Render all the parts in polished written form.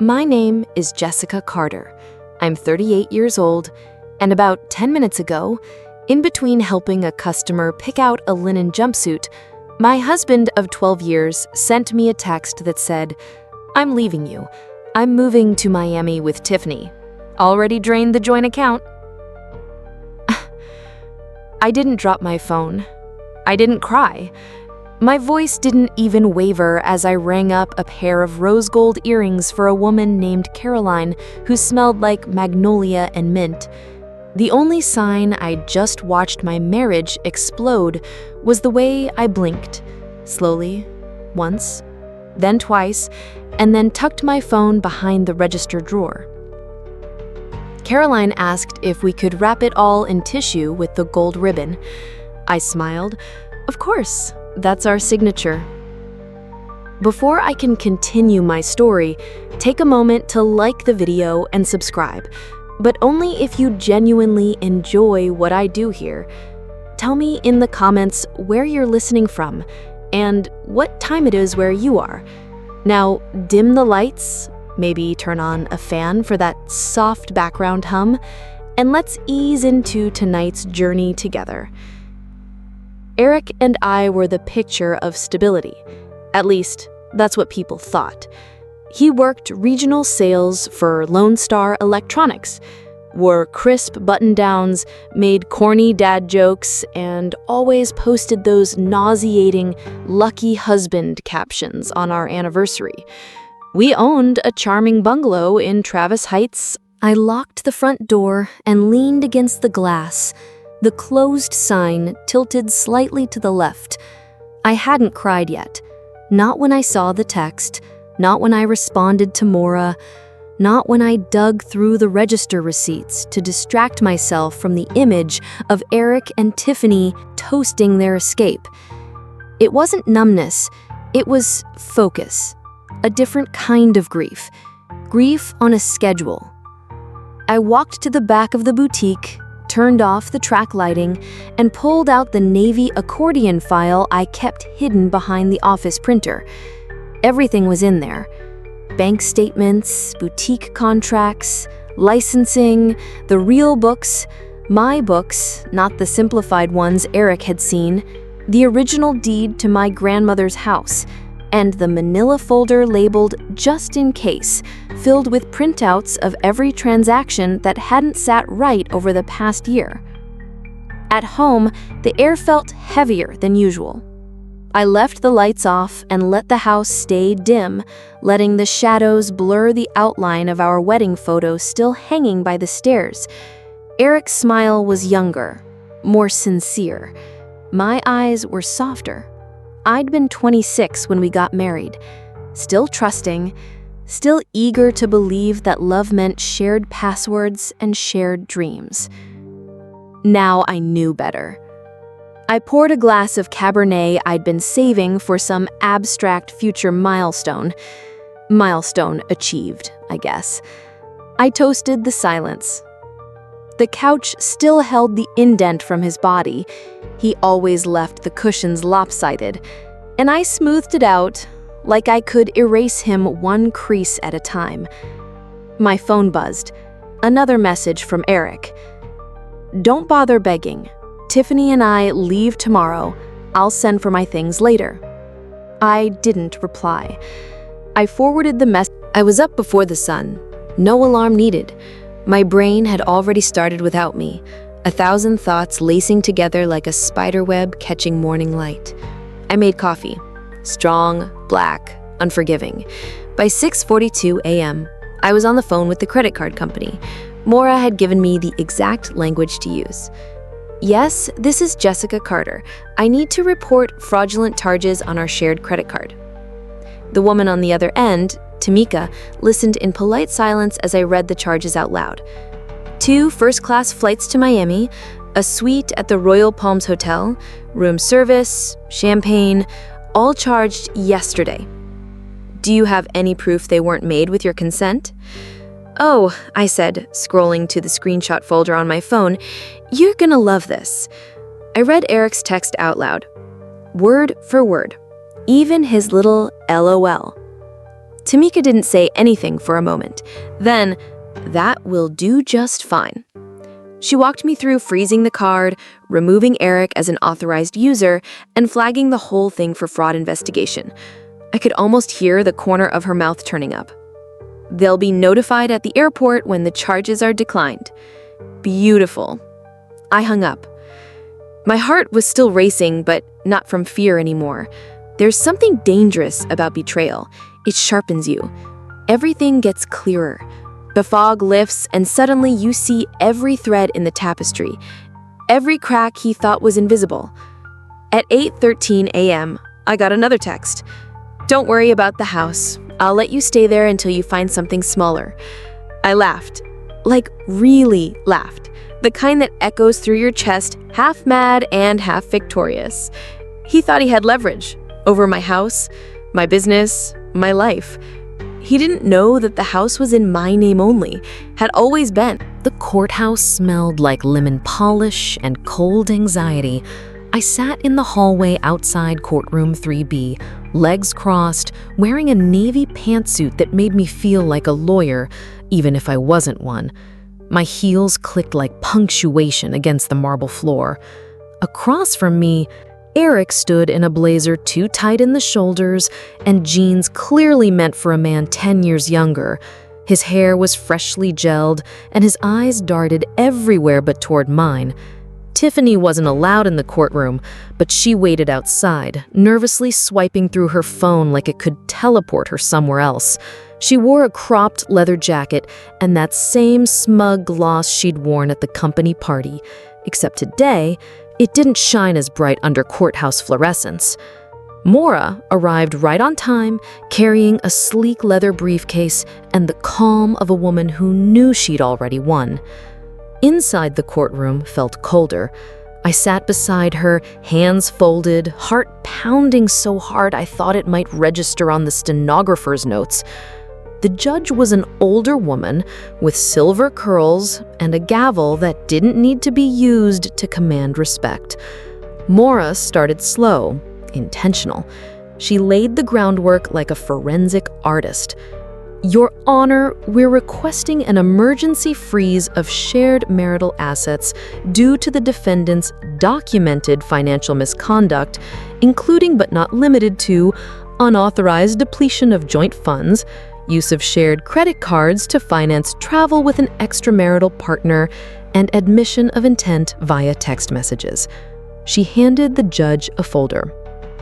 My name is Jessica Carter. I'm 38 years old, and about 10 minutes ago, in between helping a customer pick out a linen jumpsuit, my husband of 12 years sent me a text that said, "I'm leaving you. I'm moving to Miami with Tiffany. Already drained the joint account." I didn't drop my phone. I didn't cry. My voice didn't even waver as I rang up a pair of rose gold earrings for a woman named Caroline who smelled like magnolia and mint. The only sign I'd just watched my marriage explode was the way I blinked, slowly, once, then twice, and then tucked my phone behind the register drawer. Caroline asked if we could wrap it all in tissue with the gold ribbon. I smiled. Of course, that's our signature. Before I can continue my story, take a moment to like the video and subscribe, but only if you genuinely enjoy what I do here. Tell me in the comments where you're listening from and what time it is where you are. Now, dim the lights, maybe turn on a fan for that soft background hum, and let's ease into tonight's journey together. Eric and I were the picture of stability. At least, that's what people thought. He worked regional sales for Lone Star Electronics, wore crisp button-downs, made corny dad jokes, and always posted those nauseating "lucky husband" captions on our anniversary. We owned a charming bungalow in Travis Heights. I locked the front door and leaned against the glass, the closed sign tilted slightly to the left. I hadn't cried yet. Not when I saw the text, not when I responded to Maura, not when I dug through the register receipts to distract myself from the image of Eric and Tiffany toasting their escape. It wasn't numbness, it was focus. A different kind of grief. Grief on a schedule. I walked to the back of the boutique, turned off the track lighting, and pulled out the navy accordion file I kept hidden behind the office printer. Everything was in there. Bank statements, boutique contracts, licensing, the real books, my books, not the simplified ones Eric had seen, the original deed to my grandmother's house, and the manila folder labeled "just in case," filled with printouts of every transaction that hadn't sat right over the past year. At home, the air felt heavier than usual. I left the lights off and let the house stay dim, letting the shadows blur the outline of our wedding photo still hanging by the stairs. Eric's smile was younger, more sincere. My eyes were softer. I'd been 26 when we got married, still trusting, still eager to believe that love meant shared passwords and shared dreams. Now I knew better. I poured a glass of Cabernet I'd been saving for some abstract future milestone. Milestone achieved, I guess. I toasted the silence. The couch still held the indent from his body. He always left the cushions lopsided, and I smoothed it out like I could erase him one crease at a time. My phone buzzed. Another message from Eric. "Don't bother begging. Tiffany and I leave tomorrow. I'll send for my things later." I didn't reply. I forwarded the message. I was up before the sun. No alarm needed. My brain had already started without me, 1,000 thoughts lacing together like a spider web catching morning light. I made coffee. Strong, black, unforgiving. By 6:42 a.m., I was on the phone with the credit card company. Maura had given me the exact language to use. "Yes, this is Jessica Carter. I need to report fraudulent charges on our shared credit card." The woman on the other end, Tamika, listened in polite silence as I read the charges out loud. 2 first-class flights to Miami, a suite at the Royal Palms Hotel, room service, champagne, all charged yesterday. "Do you have any proof they weren't made with your consent?" "Oh," I said, scrolling to the screenshot folder on my phone, "you're gonna love this." I read Eric's text out loud, word for word, even his little LOL. Tamika didn't say anything for a moment. Then, "That will do just fine." She walked me through freezing the card, removing Eric as an authorized user, and flagging the whole thing for fraud investigation. I could almost hear the corner of her mouth turning up. "They'll be notified at the airport when the charges are declined." Beautiful. I hung up. My heart was still racing, but not from fear anymore. There's something dangerous about betrayal. It sharpens you. Everything gets clearer. The fog lifts, and suddenly you see every thread in the tapestry, every crack he thought was invisible. At 8:13 a.m., I got another text. "Don't worry about the house. I'll let you stay there until you find something smaller." I laughed. Like, really laughed. The kind that echoes through your chest, half mad and half victorious. He thought he had leverage over my house, my business, my life. He didn't know that the house was in my name only, had always been. The courthouse smelled like lemon polish and cold anxiety. I sat in the hallway outside courtroom 3B, legs crossed, wearing a navy pantsuit that made me feel like a lawyer, even if I wasn't one. My heels clicked like punctuation against the marble floor. Across from me, Eric stood in a blazer too tight in the shoulders and jeans clearly meant for a man 10 years younger. His hair was freshly gelled, and his eyes darted everywhere but toward mine. Tiffany wasn't allowed in the courtroom, but she waited outside, nervously swiping through her phone like it could teleport her somewhere else. She wore a cropped leather jacket and that same smug gloss she'd worn at the company party, except today, it didn't shine as bright under courthouse fluorescence. Maura arrived right on time, carrying a sleek leather briefcase and the calm of a woman who knew she'd already won. Inside the courtroom felt colder. I sat beside her, hands folded, heart pounding so hard I thought it might register on the stenographer's notes. The judge was an older woman with silver curls and a gavel that didn't need to be used to command respect. Maura started slow, intentional. She laid the groundwork like a forensic artist. "Your Honor, we're requesting an emergency freeze of shared marital assets due to the defendant's documented financial misconduct, including but not limited to unauthorized depletion of joint funds, use of shared credit cards to finance travel with an extramarital partner, and admission of intent via text messages." She handed the judge a folder.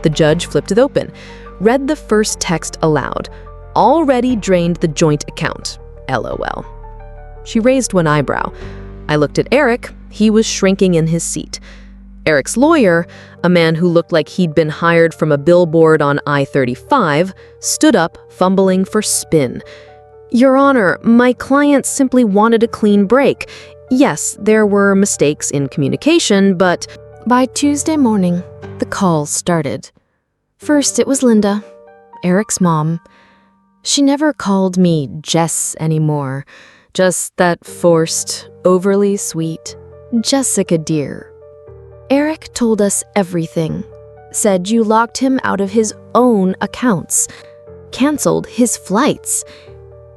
The judge flipped it open, read the first text aloud. "Already drained the joint account, LOL." She raised one eyebrow. I looked at Eric. He was shrinking in his seat. Eric's lawyer, a man who looked like he'd been hired from a billboard on I-35, stood up, fumbling for spin. "Your Honor, my client simply wanted a clean break. Yes, there were mistakes in communication, but..." By Tuesday morning, the calls started. First, it was Linda, Eric's mom. She never called me Jess anymore, just that forced, overly sweet, "Jessica, dear." Eric told us everything, said you locked him out of his own accounts, canceled his flights.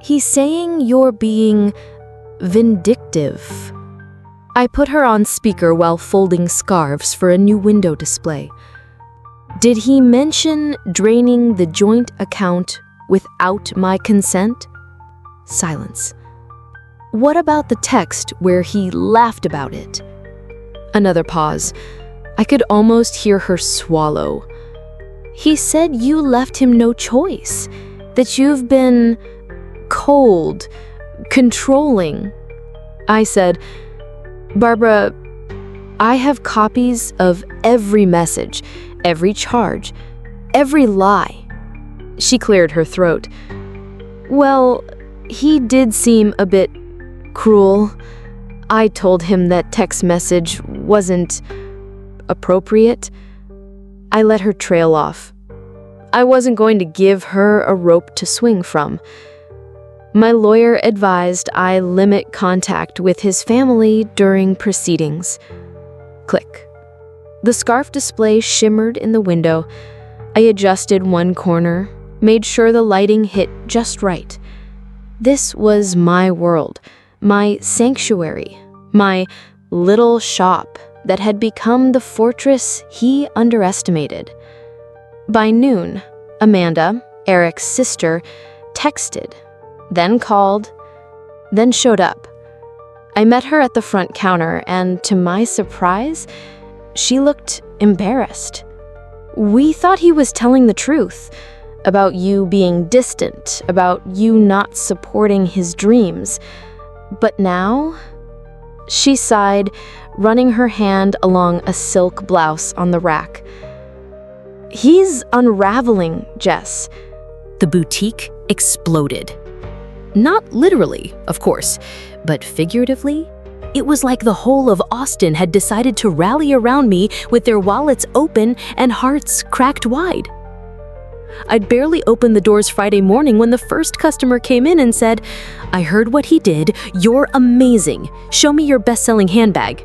He's saying you're being vindictive. I put her on speaker while folding scarves for a new window display. "Did he mention draining the joint account without my consent?" Silence. "What about the text where he laughed about it?" Another pause. I could almost hear her swallow. "He said you left him no choice, that you've been cold, controlling." I said, "Barbara, I have copies of every message, every charge, every lie." She cleared her throat. "Well, he did seem a bit cruel. I told him that text message wasn't appropriate." I let her trail off. I wasn't going to give her a rope to swing from. My lawyer advised I limit contact with his family during proceedings. Click. The scarf display shimmered in the window. I adjusted one corner, made sure the lighting hit just right. This was my world, my sanctuary, my little shop that had become the fortress he underestimated. By noon, Amanda, Eric's sister, texted, then called, then showed up. I met her at the front counter, and to my surprise, she looked embarrassed. We thought he was telling the truth about you being distant, about you not supporting his dreams. But now, she sighed, running her hand along a silk blouse on the rack. He's unraveling, Jess. The boutique exploded. Not literally, of course, but figuratively. It was like the whole of Austin had decided to rally around me with their wallets open and hearts cracked wide. I'd barely opened the doors Friday morning when the first customer came in and said, "I heard what he did. You're amazing. Show me your best-selling handbag."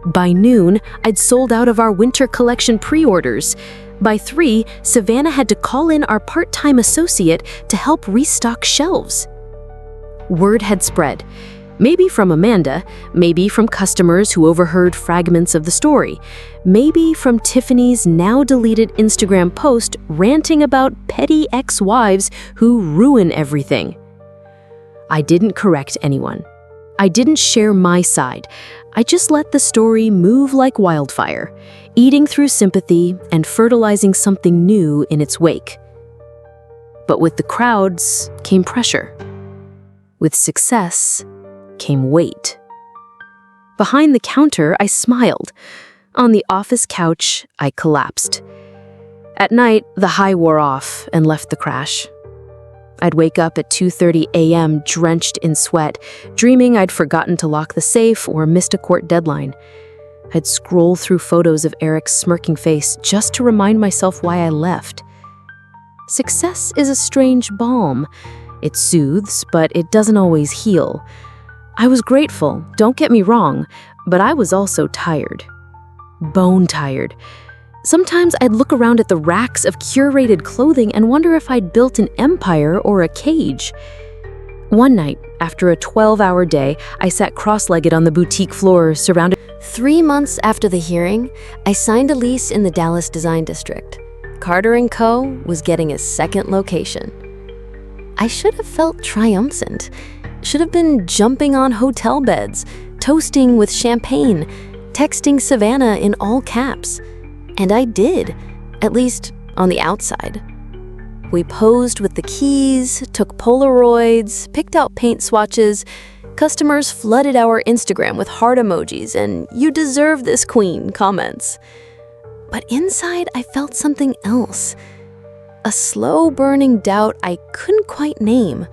By noon, I'd sold out of our winter collection pre-orders. By 3, Savannah had to call in our part-time associate to help restock shelves. Word had spread. Maybe from Amanda, maybe from customers who overheard fragments of the story, maybe from Tiffany's now-deleted Instagram post ranting about petty ex-wives who ruin everything. I didn't correct anyone. I didn't share my side. I just let the story move like wildfire, eating through sympathy and fertilizing something new in its wake. But with the crowds came pressure. With success came weight. Behind the counter, I smiled. On the office couch, I collapsed. At night, the high wore off and left the crash. I'd wake up at 2:30 a.m. drenched in sweat, dreaming I'd forgotten to lock the safe or missed a court deadline. I'd scroll through photos of Eric's smirking face just to remind myself why I left. Success is a strange balm. It soothes, but it doesn't always heal. I was grateful, don't get me wrong, but I was also tired. Bone tired. Sometimes I'd look around at the racks of curated clothing and wonder if I'd built an empire or a cage. One night, after a 12-hour day, I sat cross-legged on the boutique floor, surrounded. 3 months after the hearing, I signed a lease in the Dallas Design District. Carter & Co. was getting a second location. I should have felt triumphant. Should have been jumping on hotel beds, toasting with champagne, texting Savannah in all caps. And I did, at least on the outside. We posed with the keys, took Polaroids, picked out paint swatches. Customers flooded our Instagram with heart emojis and "you deserve this, queen" comments. But inside, I felt something else. A slow-burning doubt I couldn't quite name.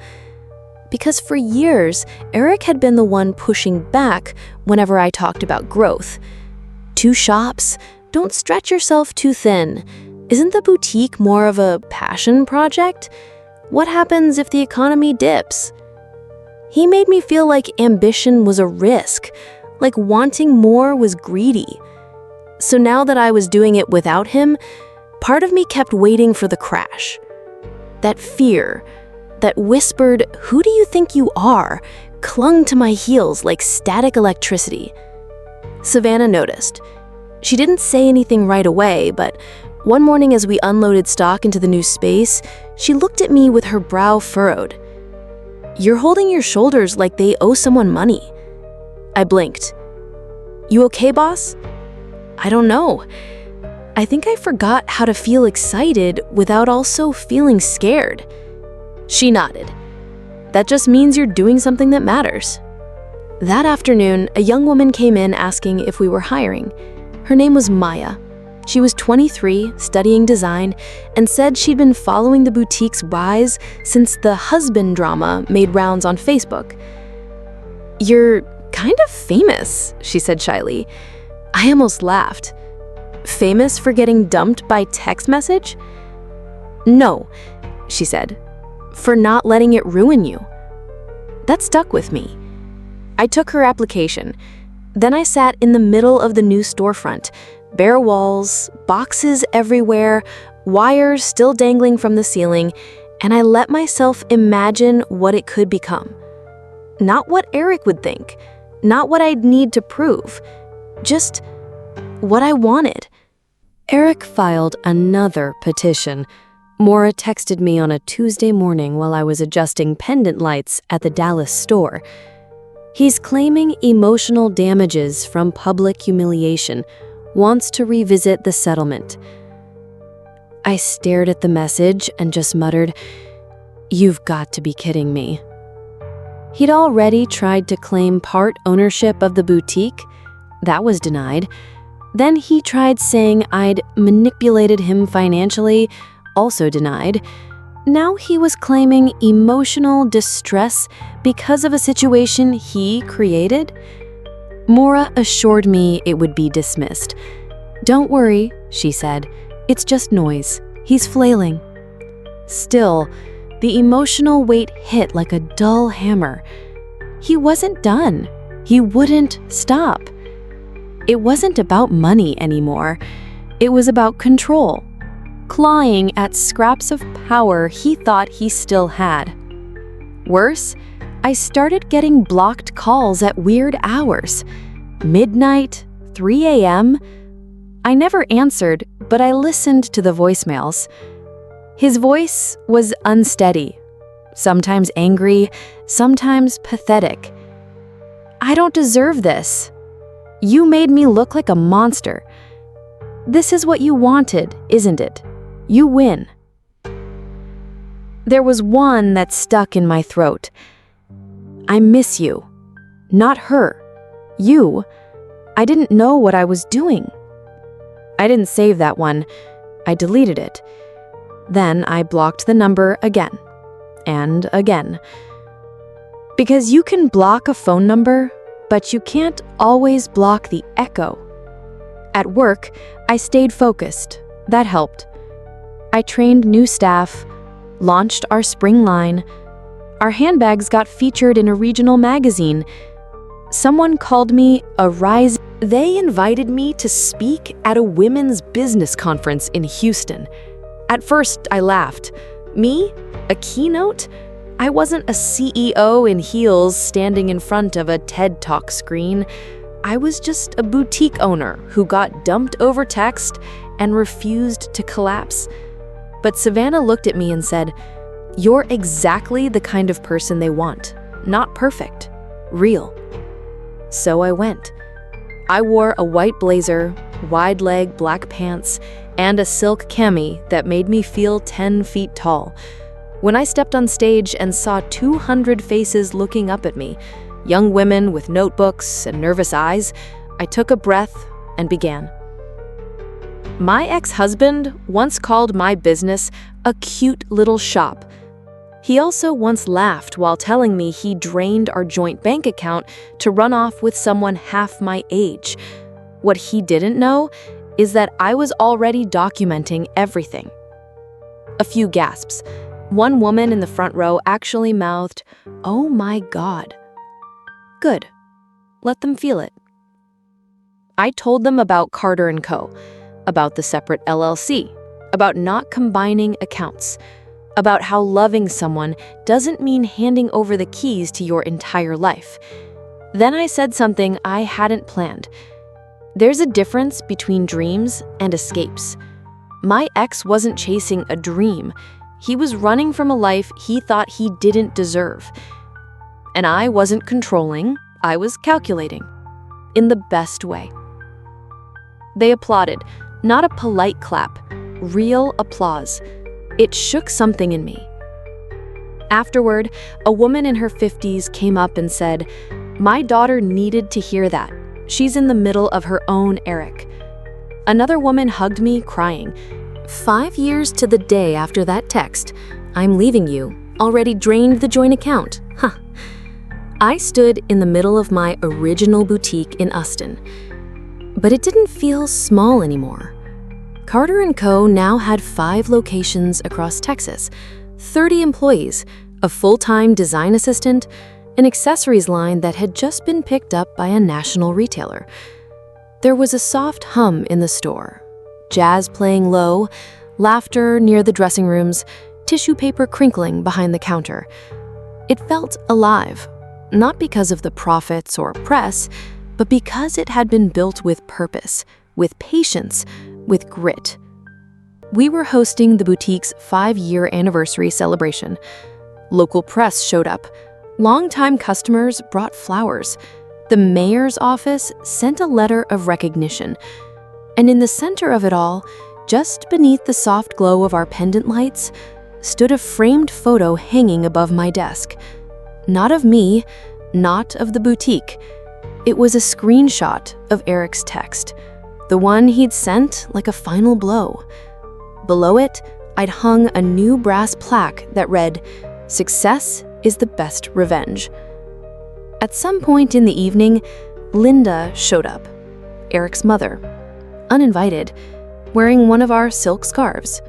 Because for years, Eric had been the one pushing back whenever I talked about growth. 2 shops, don't stretch yourself too thin. Isn't the boutique more of a passion project? What happens if the economy dips? He made me feel like ambition was a risk, like wanting more was greedy. So now that I was doing it without him, part of me kept waiting for the crash. That fear, that whispered, "Who do you think you are?" clung to my heels like static electricity. Savannah noticed. She didn't say anything right away, but one morning as we unloaded stock into the new space, she looked at me with her brow furrowed. "You're holding your shoulders like they owe someone money." I blinked. "You okay, boss?" "I don't know. I think I forgot how to feel excited without also feeling scared." She nodded. "That just means you're doing something that matters." That afternoon, a young woman came in asking if we were hiring. Her name was Maya. She was 23, studying design, and said she'd been following the boutique's rise since the husband drama made rounds on Facebook. "You're kind of famous," she said shyly. I almost laughed. "Famous for getting dumped by text message?" "No," she said, "for not letting it ruin you." That stuck with me. I took her application. Then I sat in the middle of the new storefront, bare walls, boxes everywhere, wires still dangling from the ceiling, and I let myself imagine what it could become. Not what Eric would think, not what I'd need to prove, just what I wanted. Eric filed another petition. Maura texted me on a Tuesday morning while I was adjusting pendant lights at the Dallas store. He's claiming emotional damages from public humiliation, wants to revisit the settlement. I stared at the message and just muttered, "You've got to be kidding me." He'd already tried to claim part ownership of the boutique. That was denied. Then he tried saying I'd manipulated him financially, also denied. Now he was claiming emotional distress because of a situation he created. Maura assured me it would be dismissed. "Don't worry," she said. "It's just noise. He's flailing." Still, the emotional weight hit like a dull hammer. He wasn't done. He wouldn't stop. It wasn't about money anymore. It was about control, clawing at scraps of power he thought he still had. Worse, I started getting blocked calls at weird hours. Midnight, 3 a.m. I never answered, but I listened to the voicemails. His voice was unsteady, sometimes angry, sometimes pathetic. "I don't deserve this. You made me look like a monster. This is what you wanted, isn't it? You win." There was one that stuck in my throat. "I miss you. Not her. You. I didn't know what I was doing." I didn't save that one. I deleted it. Then I blocked the number again and again. Because you can block a phone number, but you can't always block the echo. At work, I stayed focused. That helped. I trained new staff, launched our spring line. Our handbags got featured in a regional magazine. Someone called me a rising. They invited me to speak at a women's business conference in Houston. At first, I laughed. Me? A keynote? I wasn't a CEO in heels standing in front of a TED Talk screen. I was just a boutique owner who got dumped over text and refused to collapse. But Savannah looked at me and said, "You're exactly the kind of person they want. Not perfect. Real." So I went. I wore a white blazer, wide-leg black pants, and a silk cami that made me feel 10 feet tall. When I stepped on stage and saw 200 faces looking up at me, young women with notebooks and nervous eyes, I took a breath and began. My ex-husband once called my business a cute little shop. He also once laughed while telling me he drained our joint bank account to run off with someone half my age. What he didn't know is that I was already documenting everything. A few gasps. One woman in the front row actually mouthed, "Oh my God." Good. Let them feel it. I told them about Carter & Co., about the separate LLC, about not combining accounts, about how loving someone doesn't mean handing over the keys to your entire life. Then I said something I hadn't planned. There's a difference between dreams and escapes. My ex wasn't chasing a dream. He was running from a life he thought he didn't deserve. And I wasn't controlling, I was calculating. In the best way. They applauded, not a polite clap, real applause. It shook something in me. Afterward, a woman in her 50s came up and said, "My daughter needed to hear that. She's in the middle of her own Eric." Another woman hugged me, crying, 5 years to the day after that text, "I'm leaving you. Already drained the joint account." Huh. I stood in the middle of my original boutique in Austin. But it didn't feel small anymore. Carter & Co. now had 5 locations across Texas, 30 employees, a full-time design assistant, an accessories line that had just been picked up by a national retailer. There was a soft hum in the store, jazz playing low, Laughter near the dressing rooms, tissue paper crinkling behind the counter. It felt alive, not because of the profits or press, but because it had been built with purpose, with patience, with grit. We were hosting the boutique's 5-year anniversary celebration. Local press showed up. Longtime customers brought flowers. The mayor's office sent a letter of recognition. And in the center of it all, just beneath the soft glow of our pendant lights, stood a framed photo hanging above my desk. Not of me, not of the boutique. It was a screenshot of Eric's text, the one he'd sent like a final blow. Below it, I'd hung a new brass plaque that read, "Success is the best revenge." At some point in the evening, Linda showed up, Eric's mother, uninvited, wearing one of our silk scarves.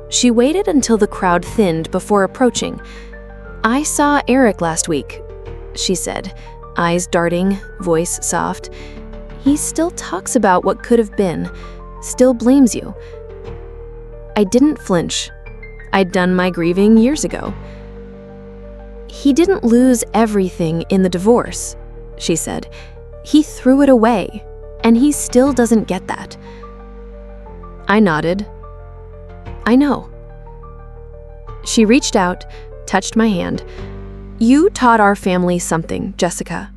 She waited until the crowd thinned before approaching. "I saw Eric last week," she said, eyes darting, voice soft. "He still talks about what could have been, still blames you." I didn't flinch. I'd done my grieving years ago. "He didn't lose everything in the divorce," she said. "He threw it away, and he still doesn't get that." I nodded. "I know." She reached out, touched my hand. "You taught our family something, Jessica."